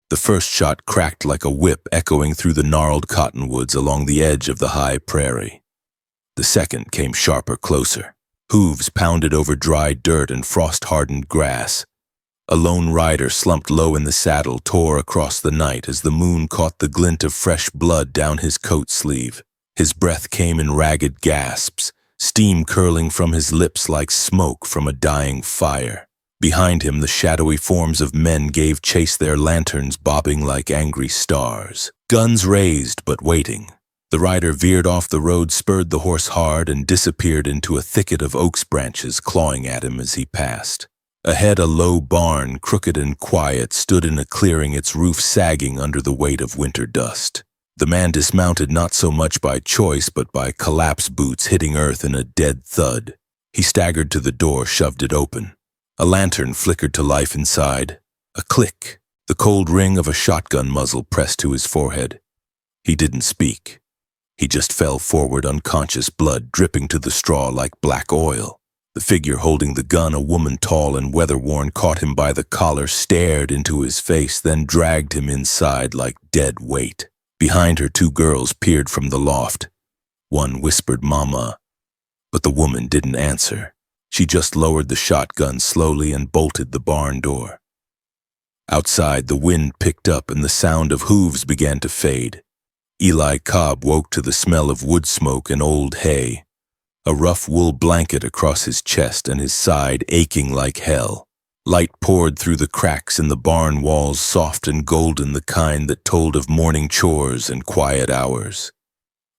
The first shot cracked like a whip, echoing through the gnarled cottonwoods along the edge of the high prairie. The second came sharper, closer. Hooves pounded over dry dirt and frost-hardened grass. A lone rider slumped low in the saddle tore across the night as the moon caught the glint of fresh blood down his coat sleeve. His breath came in ragged gasps, steam curling from his lips like smoke from a dying fire. Behind him, the shadowy forms of men gave chase, their lanterns bobbing like angry stars. Guns raised, but waiting. The rider veered off the road, spurred the horse hard, and disappeared into a thicket of oaks branches clawing at him as he passed. Ahead, a low barn, crooked and quiet, stood in a clearing, its roof sagging under the weight of winter dust. The man dismounted not so much by choice, but by collapsed boots hitting earth in a dead thud. He staggered to the door, shoved it open. A lantern flickered to life inside. A click. The cold ring of a shotgun muzzle pressed to his forehead. He didn't speak. He just fell forward, unconscious, blood dripping to the straw like black oil. The figure holding the gun, a woman tall and weather-worn, caught him by the collar, stared into his face, then dragged him inside like dead weight. Behind her, 2 girls peered from the loft. One whispered, "Mama," but the woman didn't answer. She just lowered the shotgun slowly and bolted the barn door. Outside, the wind picked up and the sound of hooves began to fade. Eli Cobb woke to the smell of wood smoke and old hay, a rough wool blanket across his chest and his side aching like hell. Light poured through the cracks in the barn walls, soft and golden, the kind that told of morning chores and quiet hours.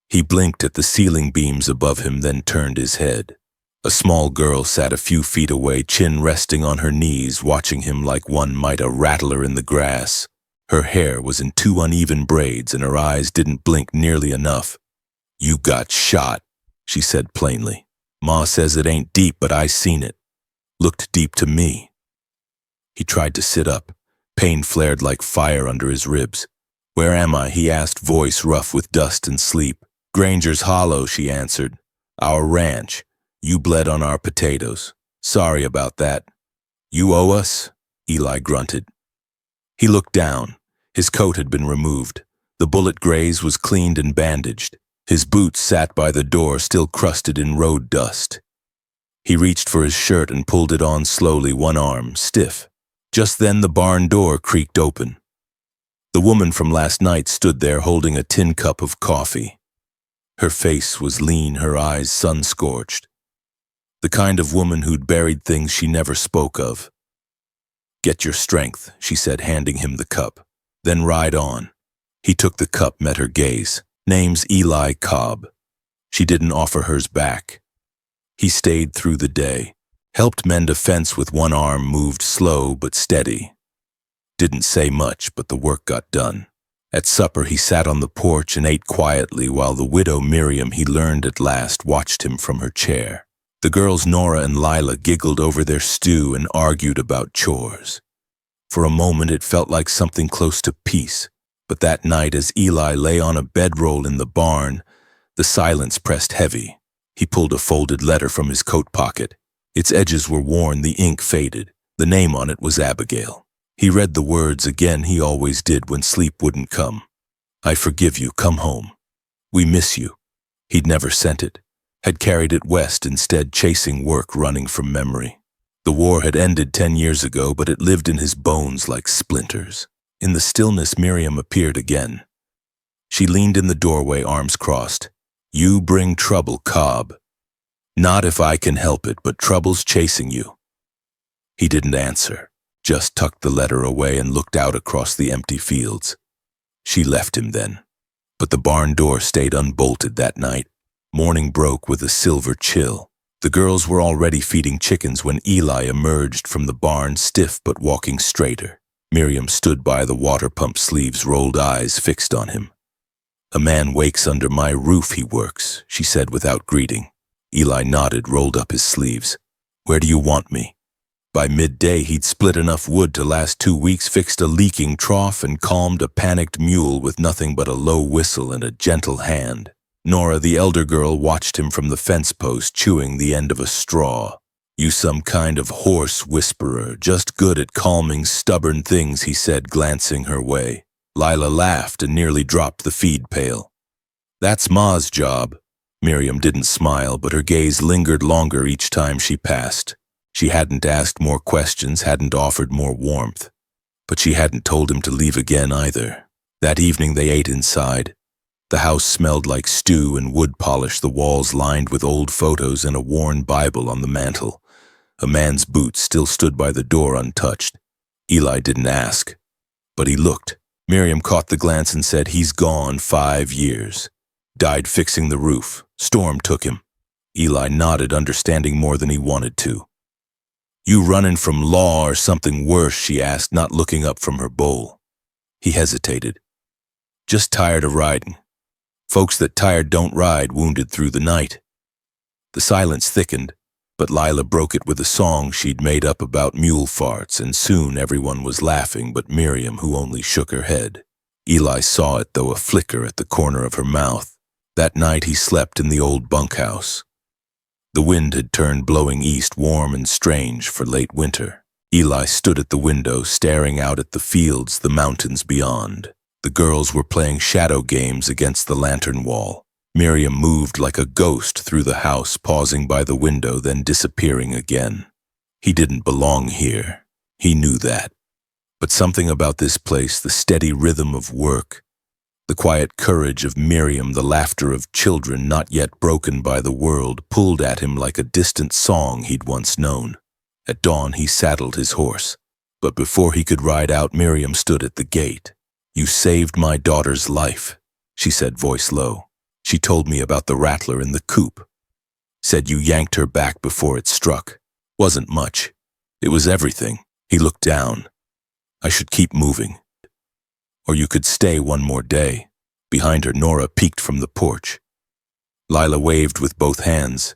He blinked at the ceiling beams above him, then turned his head. A small girl sat a few feet away, chin resting on her knees, watching him like one might a rattler in the grass. Her hair was in 2 uneven braids and her eyes didn't blink nearly enough. "You got shot," she said plainly. "Ma says it ain't deep, but I seen it. Looked deep to me." He tried to sit up. Pain flared like fire under his ribs. "Where am I?" he asked, voice rough with dust and sleep. "Granger's Hollow," she answered. "Our ranch. You bled on our potatoes. Sorry about that." "You owe us?" Eli grunted. He looked down. His coat had been removed. The bullet graze was cleaned and bandaged. His boots sat by the door, still crusted in road dust. He reached for his shirt and pulled it on slowly, one arm stiff. Just then the barn door creaked open. The woman from last night stood there holding a tin cup of coffee. Her face was lean, her eyes sun-scorched. The kind of woman who'd buried things she never spoke of. "Get your strength," she said, handing him the cup. "Then ride on." He took the cup, met her gaze. "Name's Eli Cobb." She didn't offer hers back. He stayed through the day, helped mend a fence with one arm, moved slow but steady. Didn't say much, but the work got done. At supper, he sat on the porch and ate quietly while the widow Miriam, he learned at last, watched him from her chair. The girls Nora and Lila giggled over their stew and argued about chores. For a moment it felt like something close to peace, but that night as Eli lay on a bedroll in the barn, the silence pressed heavy. He pulled a folded letter from his coat pocket. Its edges were worn, the ink faded. The name on it was Abigail. He read the words again, he always did when sleep wouldn't come. "I forgive you, come home. We miss you." He'd never sent it. Had carried it west instead, chasing work, running from memory. The war had ended 10 years ago, but it lived in his bones like splinters. In the stillness, Miriam appeared again. She leaned in the doorway, arms crossed. "You bring trouble, Cobb. Not if I can help it, but trouble's chasing you." He didn't answer, just tucked the letter away and looked out across the empty fields. She left him then, but the barn door stayed unbolted that night. Morning broke with a silver chill. The girls were already feeding chickens when Eli emerged from the barn, stiff but walking straighter. Miriam stood by the water pump, sleeves rolled, eyes fixed on him. "A man wakes under my roof, he works," she said without greeting. Eli nodded, rolled up his sleeves. "Where do you want me?" By midday, he'd split enough wood to last 2 weeks, fixed a leaking trough, and calmed a panicked mule with nothing but a low whistle and a gentle hand. Nora, the elder girl, watched him from the fence post, chewing the end of a straw. You some kind of hoarse whisperer, just good at calming stubborn things, he said, glancing her way. Lila laughed and nearly dropped the feed pail. That's Ma's job. Miriam didn't smile, but her gaze lingered longer each time she passed. She hadn't asked more questions, hadn't offered more warmth. But she hadn't told him to leave again either. That evening they ate inside. The house smelled like stew and wood polish, the walls lined with old photos and a worn Bible on the mantel. A man's boots still stood by the door untouched. Eli didn't ask, but he looked. Miriam caught the glance and said, "He's gone 5 years. Died fixing the roof. Storm took him." Eli nodded, understanding more than he wanted to. "You running from law or something worse?" she asked, not looking up from her bowl. He hesitated. "Just tired of riding. Folks that tired don't ride, wounded through the night." The silence thickened, but Lila broke it with a song she'd made up about mule farts, and soon everyone was laughing but Miriam, who only shook her head. Eli saw it, though, a flicker at the corner of her mouth. That night he slept in the old bunkhouse. The wind had turned blowing east, warm and strange for late winter. Eli stood at the window, staring out at the fields, the mountains beyond. The girls were playing shadow games against the lantern wall. Miriam moved like a ghost through the house, pausing by the window, then disappearing again. He didn't belong here. He knew that. But something about this place, the steady rhythm of work, the quiet courage of Miriam, the laughter of children not yet broken by the world, pulled at him like a distant song he'd once known. At dawn he saddled his horse. But before he could ride out, Miriam stood at the gate. "You saved my daughter's life," she said, voice low. "She told me about the rattler in the coop. Said you yanked her back before it struck. Wasn't much. It was everything." He looked down. "I should keep moving. Or you could stay one more day." Behind her, Nora peeked from the porch. Lila waved with both hands.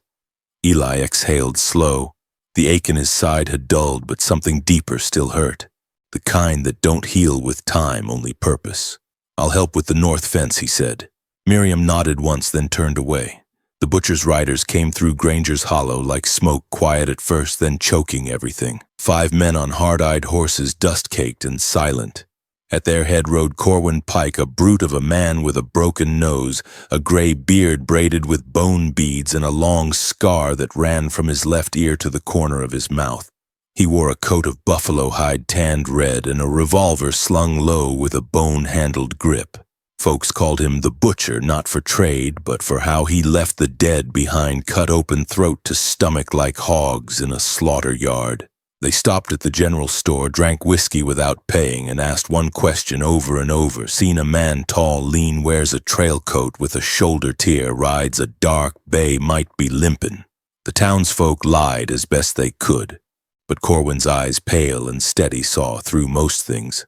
Eli exhaled slow. The ache in his side had dulled, but something deeper still hurt. The kind that don't heal with time, only purpose. "I'll help with the north fence," he said. Miriam nodded once, then turned away. The butcher's riders came through Granger's Hollow like smoke, quiet at first, then choking everything. 5 men on hard-eyed horses, dust-caked and silent. At their head rode Corwin Pike, a brute of a man with a broken nose, a gray beard braided with bone beads, and a long scar that ran from his left ear to the corner of his mouth. He wore a coat of buffalo hide tanned red and a revolver slung low with a bone-handled grip. Folks called him the Butcher, not for trade, but for how he left the dead behind, cut open throat to stomach like hogs in a slaughter yard. They stopped at the general store, drank whiskey without paying, and asked one question over and over. "Seen a man tall, lean, wears a trail coat with a shoulder tier, rides a dark bay, might be limpin'." The townsfolk lied as best they could, but Corwin's eyes, pale and steady, saw through most things.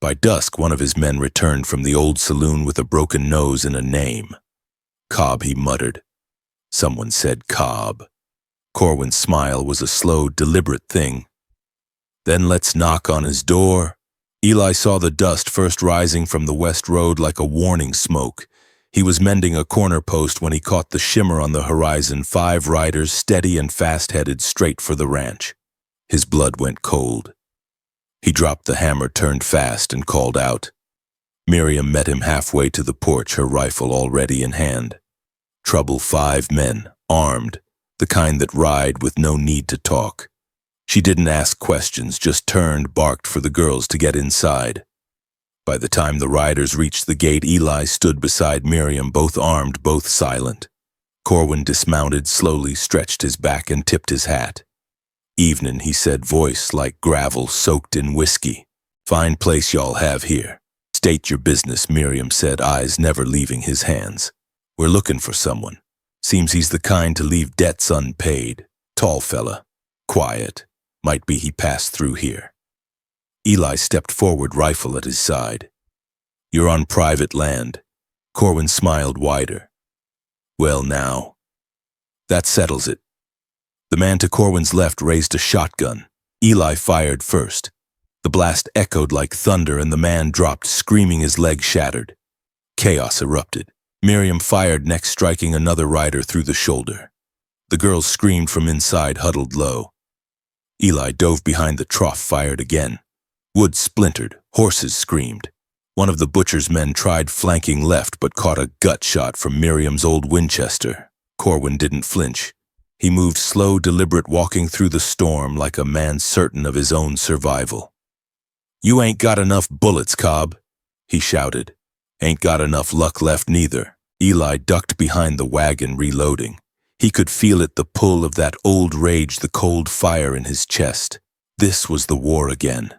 By dusk, one of his men returned from the old saloon with a broken nose and a name. "Cobb," he muttered. Someone said Cobb. Corwin's smile was a slow, deliberate thing. "Then let's knock on his door." Eli saw the dust first rising from the west road like a warning smoke. He was mending a corner post when he caught the shimmer on the horizon, 5 riders, steady and fast-headed, straight for the ranch. His blood went cold. He dropped the hammer, turned fast, and called out. Miriam met him halfway to the porch, her rifle already in hand. Trouble, 5 men, armed, the kind that ride with no need to talk. She didn't ask questions, just turned, barked for the girls to get inside. By the time the riders reached the gate, Eli stood beside Miriam, both armed, both silent. Corwin dismounted slowly, stretched his back, and tipped his hat. "Evenin'," he said, voice like gravel soaked in whiskey. "Fine place y'all have here." "State your business," Miriam said, eyes never leaving his hands. "We're looking for someone. Seems he's the kind to leave debts unpaid. Tall fella. Quiet. Might be he passed through here." Eli stepped forward, rifle at his side. "You're on private land." Corwin smiled wider. "Well now, that settles it." The man to Corwin's left raised a shotgun. Eli fired first. The blast echoed like thunder and the man dropped, screaming, his leg shattered. Chaos erupted. Miriam fired next, striking another rider through the shoulder. The girls screamed from inside, huddled low. Eli dove behind the trough, fired again. Wood splintered, horses screamed. One of the butcher's men tried flanking left but caught a gut shot from Miriam's old Winchester. Corwin didn't flinch. He moved slow, deliberate, walking through the storm like a man certain of his own survival. "You ain't got enough bullets, Cobb," he shouted. "Ain't got enough luck left neither." Eli ducked behind the wagon, reloading. He could feel it, the pull of that old rage, the cold fire in his chest. This was the war again.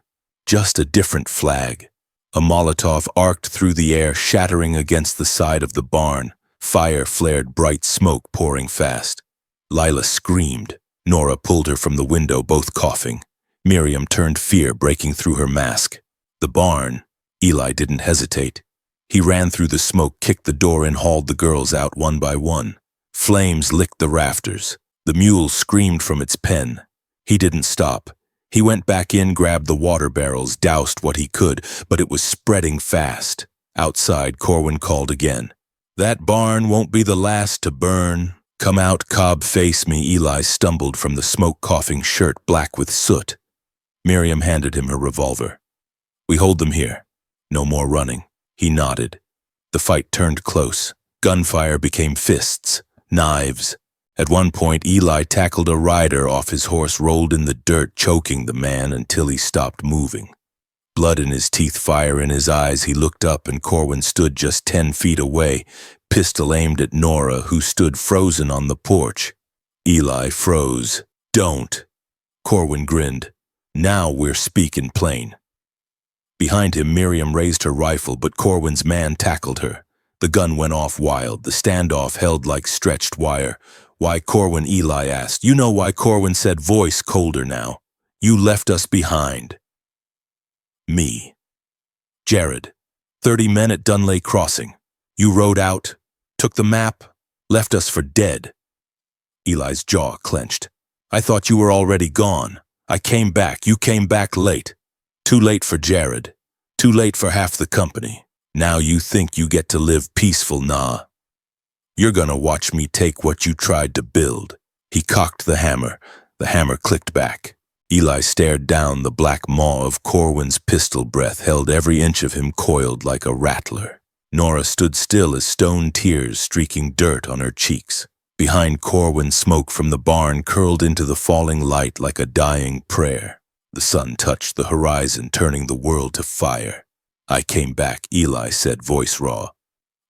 Just a different flag. A Molotov arced through the air, shattering against the side of the barn. Fire flared, bright smoke pouring fast. Lila screamed. Nora pulled her from the window, both coughing. Miriam turned, fear breaking through her mask. The barn. Eli didn't hesitate. He ran through the smoke, kicked the door in, hauled the girls out one by one. Flames licked the rafters. The mule screamed from its pen. He didn't stop. He went back in, grabbed the water barrels, doused what he could, but it was spreading fast. Outside, Corwin called again. "That barn won't be the last to burn. Come out, Cobb, face me." Eli stumbled from the smoke-coughing shirt, black with soot. Miriam handed him her revolver. "We hold them here. No more running." He nodded. The fight turned close. Gunfire became fists, knives. At one point, Eli tackled a rider off his horse, rolled in the dirt, choking the man until he stopped moving. Blood in his teeth, fire in his eyes, he looked up and Corwin stood just 10 feet away, pistol aimed at Nora, who stood frozen on the porch. Eli froze. "Don't." Corwin grinned. "Now we're speaking plain." Behind him, Miriam raised her rifle, but Corwin's man tackled her. The gun went off wild, the standoff held like stretched wire. "Why, Corwin?" Eli asked. "You know why?" Corwin said, voice colder now. "You left us behind." "Me. Jared. 30 men at Dunlay Crossing. You rode out, took the map, left us for dead." Eli's jaw clenched. "I thought you were already gone. I came back. You came back late. Too late for Jared. Too late for half the company. Now you think you get to live peaceful, nah. You're gonna watch me take what you tried to build." He cocked the hammer. The hammer clicked back. Eli stared down. The black maw of Corwin's pistol breath held every inch of him coiled like a rattler. Nora stood still as stone tears streaking dirt on her cheeks. Behind Corwin, smoke from the barn curled into the falling light like a dying prayer. The sun touched the horizon, turning the world to fire. "I came back," Eli said, voice raw.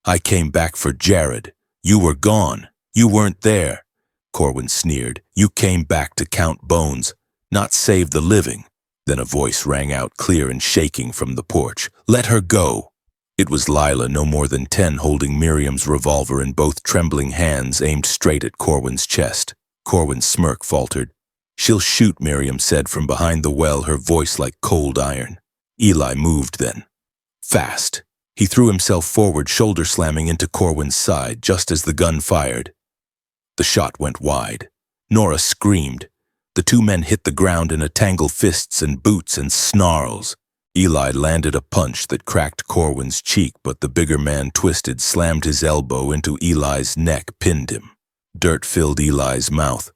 "I came back for Jared. You were gone. You weren't there." Corwin sneered. "You came back to count bones, not save the living." Then a voice rang out clear and shaking from the porch. "Let her go." It was Lila, no more than 10, holding Miriam's revolver in both trembling hands, aimed straight at Corwin's chest. Corwin's smirk faltered. "She'll shoot," Miriam said from behind the well, her voice like cold iron. Eli moved then. Fast. He threw himself forward, shoulder slamming into Corwin's side just as the gun fired. The shot went wide. Nora screamed. The two men hit the ground in a tangle, fists and boots and snarls. Eli landed a punch that cracked Corwin's cheek, but the bigger man twisted, slammed his elbow into Eli's neck, pinned him. Dirt filled Eli's mouth.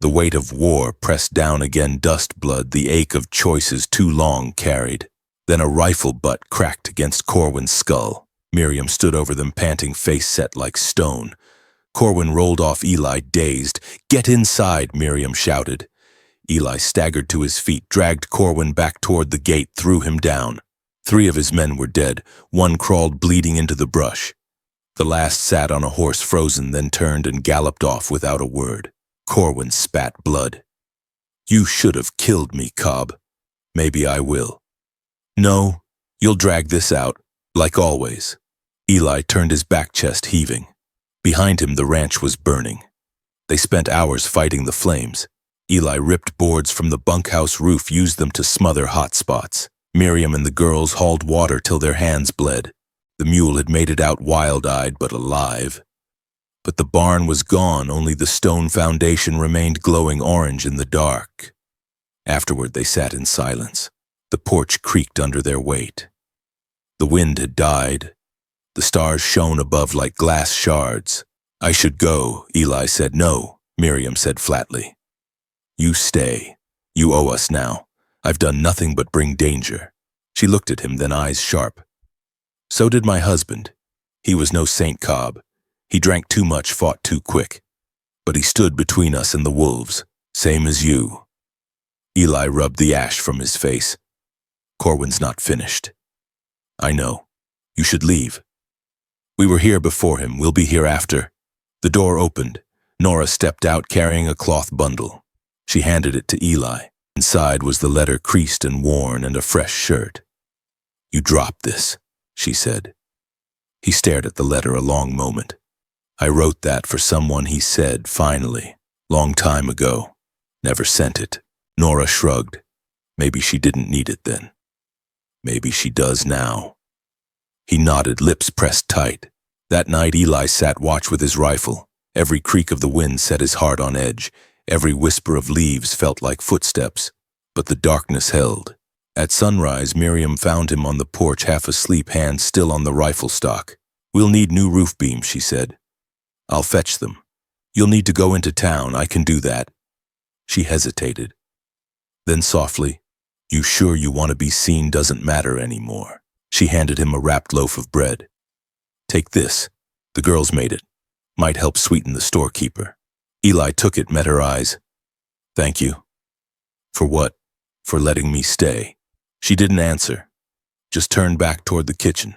The weight of war pressed down again, dust, blood, the ache of choices too long carried. Then a rifle butt cracked against Corwin's skull. Miriam stood over them, panting, face set like stone. Corwin rolled off Eli, dazed. "Get inside," Miriam shouted. Eli staggered to his feet, dragged Corwin back toward the gate, threw him down. 3 of his men were dead. 1 crawled bleeding into the brush. The last sat on a horse, frozen, then turned and galloped off without a word. Corwin spat blood. "You should have killed me, Cobb. Maybe I will." "No, you'll drag this out, like always." Eli turned, his back chest heaving. Behind him, the ranch was burning. They spent hours fighting the flames. Eli ripped boards from the bunkhouse roof, used them to smother hot spots. Miriam and the girls hauled water till their hands bled. The mule had made it out wild-eyed but alive. But the barn was gone, only the stone foundation remained glowing orange in the dark. Afterward, they sat in silence. The porch creaked under their weight. The wind had died. The stars shone above like glass shards. "I should go," Eli said. "No, Miriam said flatly. You stay. You owe us now. I've done nothing but bring danger. She looked at him, then eyes sharp. So did my husband. He was no Saint Cobb. He drank too much, fought too quick. But he stood between us and the wolves, same as you. Eli rubbed the ash from his face. Corwin's not finished. I know. You should leave. We were here before him. We'll be here after. The door opened. Nora stepped out carrying a cloth bundle. She handed it to Eli. Inside was the letter creased and worn and a fresh shirt. You dropped this, she said. He stared at the letter a long moment. I wrote that for someone, he said, finally. Long time ago. Never sent it. Nora shrugged. Maybe she didn't need it then. Maybe she does now. He nodded, lips pressed tight. That night Eli sat watch with his rifle. Every creak of the wind set his heart on edge. Every whisper of leaves felt like footsteps. But the darkness held. At sunrise, Miriam found him on the porch, half asleep, hands still on the rifle stock. We'll need new roof beams, she said. I'll fetch them. You'll need to go into town. I can do that. She hesitated. Then softly, you sure you want to be seen doesn't matter anymore. She handed him a wrapped loaf of bread. Take this. The girls made it. Might help sweeten the storekeeper. Eli took it, met her eyes. Thank you. For what? For letting me stay. She didn't answer. Just turned back toward the kitchen.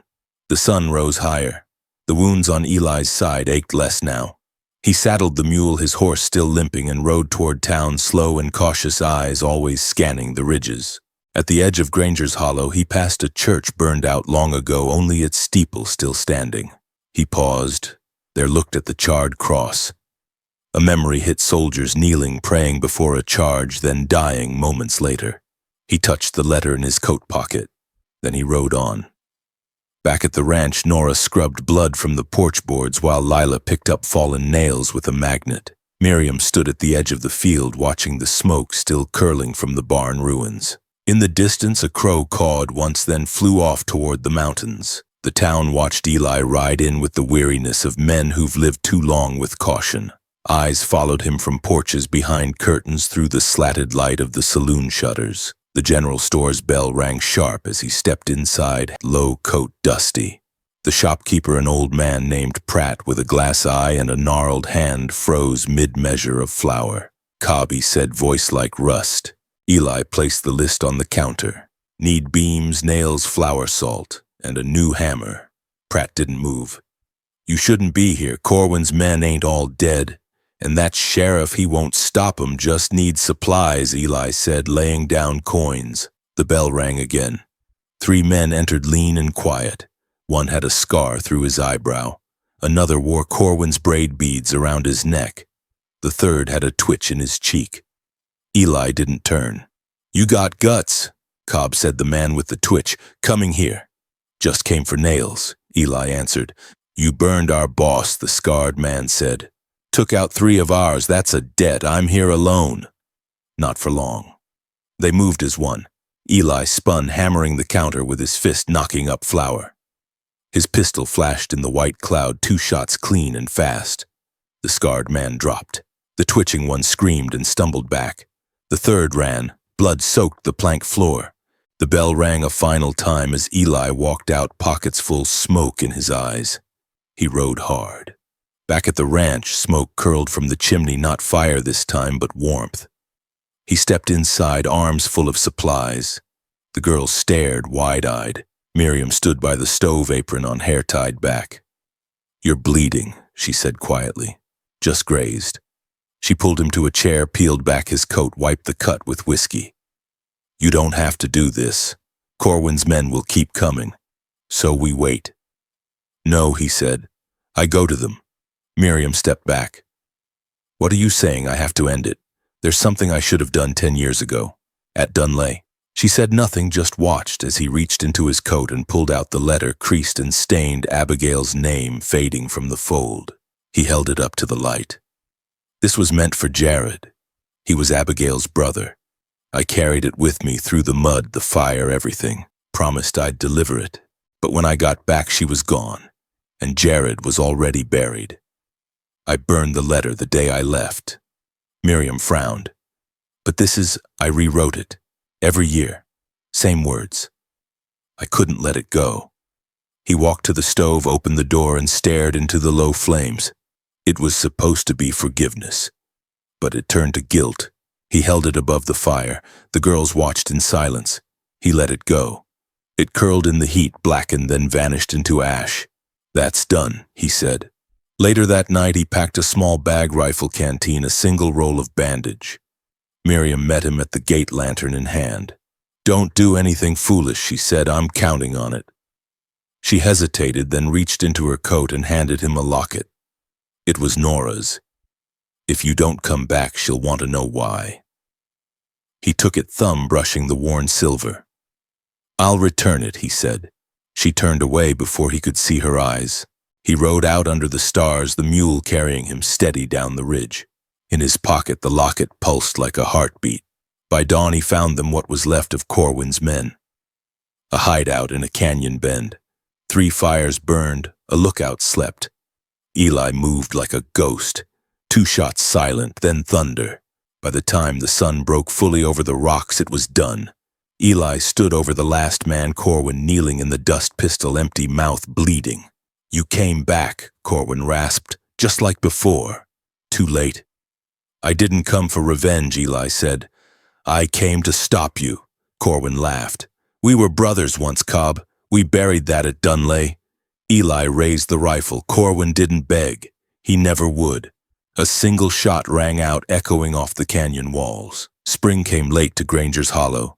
The sun rose higher. The wounds on Eli's side ached less now. He saddled the mule, his horse still limping, and rode toward town, slow and cautious, eyes always scanning the ridges. At the edge of Granger's Hollow, he passed a church burned out long ago, only its steeple still standing. He paused, there looked at the charred cross. A memory hit soldiers kneeling, praying before a charge, then dying moments later. He touched the letter in his coat pocket. Then he rode on. Back at the ranch, Nora scrubbed blood from the porch boards while Lila picked up fallen nails with a magnet. Miriam stood at the edge of the field, watching the smoke still curling from the barn ruins. In the distance, a crow cawed once, then flew off toward the mountains. The town watched Eli ride in with the weariness of men who've lived too long with caution. Eyes followed him from porches behind curtains through the slatted light of the saloon shutters. The general store's bell rang sharp as he stepped inside, low coat dusty. The shopkeeper, an old man named Pratt with a glass eye and a gnarled hand, froze mid-measure of flour. Cobb, he said, voice like rust. Eli placed the list on the counter. Need beams, nails, flour, salt, and a new hammer. Pratt didn't move. You shouldn't be here. Corwin's men ain't all dead. And that sheriff, he won't stop 'em, just needs supplies, Eli said, laying down coins. The bell rang again. 3 men entered, lean and quiet. One had a scar through his eyebrow. Another wore Corwin's braid beads around his neck. The third had a twitch in his cheek. Eli didn't turn. You got guts, Cobb said, the man with the twitch. Coming here. Just came for nails, Eli answered. You burned our boss, the scarred man said. Took out 3 of ours, that's a debt. I'm here alone. Not for long. They moved as one. Eli spun, hammering the counter with his fist, knocking up flour. His pistol flashed in the white cloud, 2 shots clean and fast. The scarred man dropped. The twitching one screamed and stumbled back. The third ran. Blood soaked the plank floor. The bell rang a final time as Eli walked out, pockets full, smoke in his eyes. He rode hard. Back at the ranch, smoke curled from the chimney, not fire this time, but warmth. He stepped inside, arms full of supplies. The girls stared, wide-eyed. Miriam stood by the stove, apron on, hair tied back. You're bleeding, she said quietly. Just grazed. She pulled him to a chair, peeled back his coat, wiped the cut with whiskey. You don't have to do this. Corwin's men will keep coming. So we wait. No, he said. I go to them. Miriam stepped back. What are you saying? I have to end it. There's something I should have done 10 years ago. At Dunlay. She said nothing, just watched as he reached into his coat and pulled out the letter, creased and stained, Abigail's name fading from the fold. He held it up to the light. This was meant for Jared. He was Abigail's brother. I carried it with me through the mud, the fire, everything. Promised I'd deliver it. But when I got back, she was gone. And Jared was already buried. I burned the letter the day I left. Miriam frowned. But I rewrote it. Every year. Same words. I couldn't let it go. He walked to the stove, opened the door, and stared into the low flames. It was supposed to be forgiveness, but it turned to guilt. He held it above the fire. The girls watched in silence. He let it go. It curled in the heat, blackened, then vanished into ash. That's done, he said. Later that night, he packed a small bag rifle canteen, a single roll of bandage. Miriam met him at the gate, lantern in hand. Don't do anything foolish, she said. I'm counting on it. She hesitated, then reached into her coat and handed him a locket. It was Nora's. If you don't come back, she'll want to know why. He took it, thumb brushing the worn silver. I'll return it, he said. She turned away before he could see her eyes. He rode out under the stars, the mule carrying him steady down the ridge. In his pocket, the locket pulsed like a heartbeat. By dawn, he found them, what was left of Corwin's men. A hideout in a canyon bend. 3 fires burned, a lookout slept. Eli moved like a ghost. 2 shots silent, then thunder. By the time the sun broke fully over the rocks, it was done. Eli stood over the last man, Corwin, kneeling in the dust, pistol empty, mouth bleeding. You came back, Corwin rasped, just like before. Too late. I didn't come for revenge, Eli said. I came to stop you. Corwin laughed. We were brothers once, Cobb. We buried that at Dunlay. Eli raised the rifle. Corwin didn't beg. He never would. A single shot rang out, echoing off the canyon walls. Spring came late to Granger's Hollow.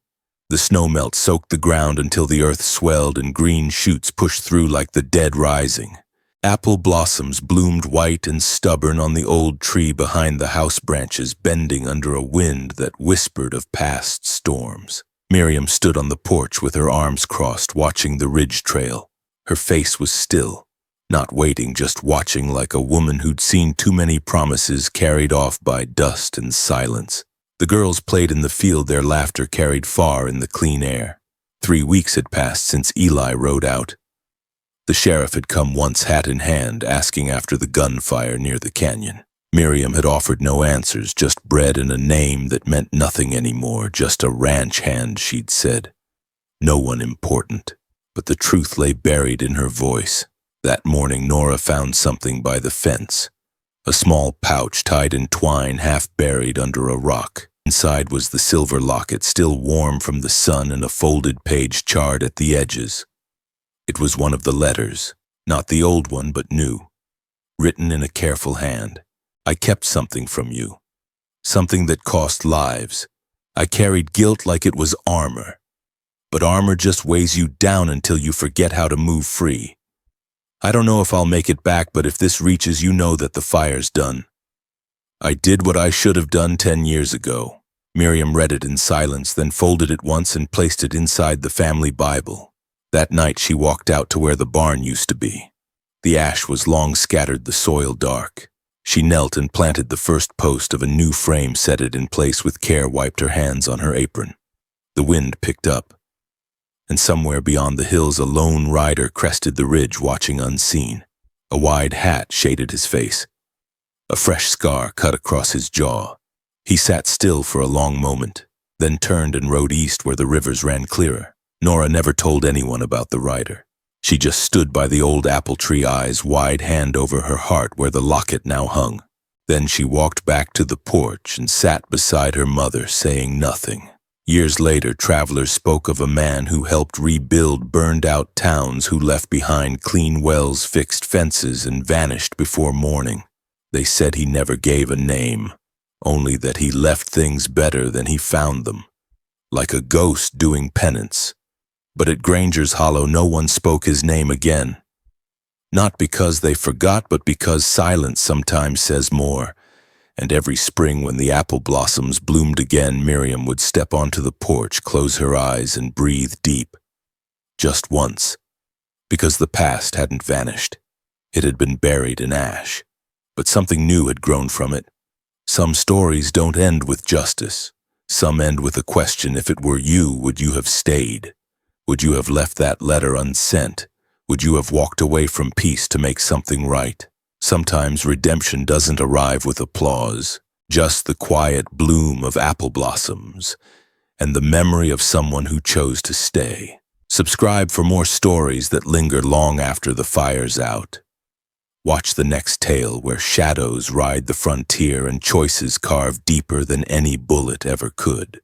The snowmelt soaked the ground until the earth swelled and green shoots pushed through like the dead rising. Apple blossoms bloomed white and stubborn on the old tree behind the house branches, bending under a wind that whispered of past storms. Miriam stood on the porch with her arms crossed, watching the ridge trail. Her face was still, not waiting, just watching, like a woman who'd seen too many promises carried off by dust and silence. The girls played in the field, their laughter carried far in the clean air. 3 weeks had passed since Eli rode out. The sheriff had come once, hat in hand, asking after the gunfire near the canyon. Miriam had offered no answers, just bread and a name that meant nothing anymore, just a ranch hand, she'd said. No one important. But the truth lay buried in her voice. That morning, Nora found something by the fence. A small pouch tied in twine, half buried under a rock. Inside was the silver locket, still warm from the sun, and a folded page charred at the edges. It was one of the letters, not the old one, but new, written in a careful hand. I kept something from you, something that cost lives. I carried guilt like it was armor, but armor just weighs you down until you forget how to move free. I don't know if I'll make it back, but if this reaches, you know that the fire's done. I did what I should have done 10 years ago. Miriam read it in silence, then folded it once and placed it inside the family Bible. That night she walked out to where the barn used to be. The ash was long scattered, the soil dark. She knelt and planted the first post of a new frame, set it in place with care, wiped her hands on her apron. The wind picked up, and somewhere beyond the hills a lone rider crested the ridge, watching unseen. A wide hat shaded his face. A fresh scar cut across his jaw. He sat still for a long moment, then turned and rode east where the rivers ran clearer. Nora never told anyone about the rider. She just stood by the old apple tree, eyes wide, hand over her heart where the locket now hung. Then she walked back to the porch and sat beside her mother, saying nothing. Years later, travelers spoke of a man who helped rebuild burned-out towns, who left behind clean wells, fixed fences, and vanished before morning. They said he never gave a name, only that he left things better than he found them, like a ghost doing penance. But at Granger's Hollow no one spoke his name again. Not because they forgot, but because silence sometimes says more. And every spring when the apple blossoms bloomed again, Miriam would step onto the porch, close her eyes, and breathe deep. Just once. Because the past hadn't vanished. It had been buried in ash. But something new had grown from it. Some stories don't end with justice. Some end with a question: if it were you, would you have stayed? Would you have left that letter unsent? Would you have walked away from peace to make something right? Sometimes redemption doesn't arrive with applause, just the quiet bloom of apple blossoms and the memory of someone who chose to stay. Subscribe for more stories that linger long after the fire's out. Watch the next tale where shadows ride the frontier and choices carve deeper than any bullet ever could.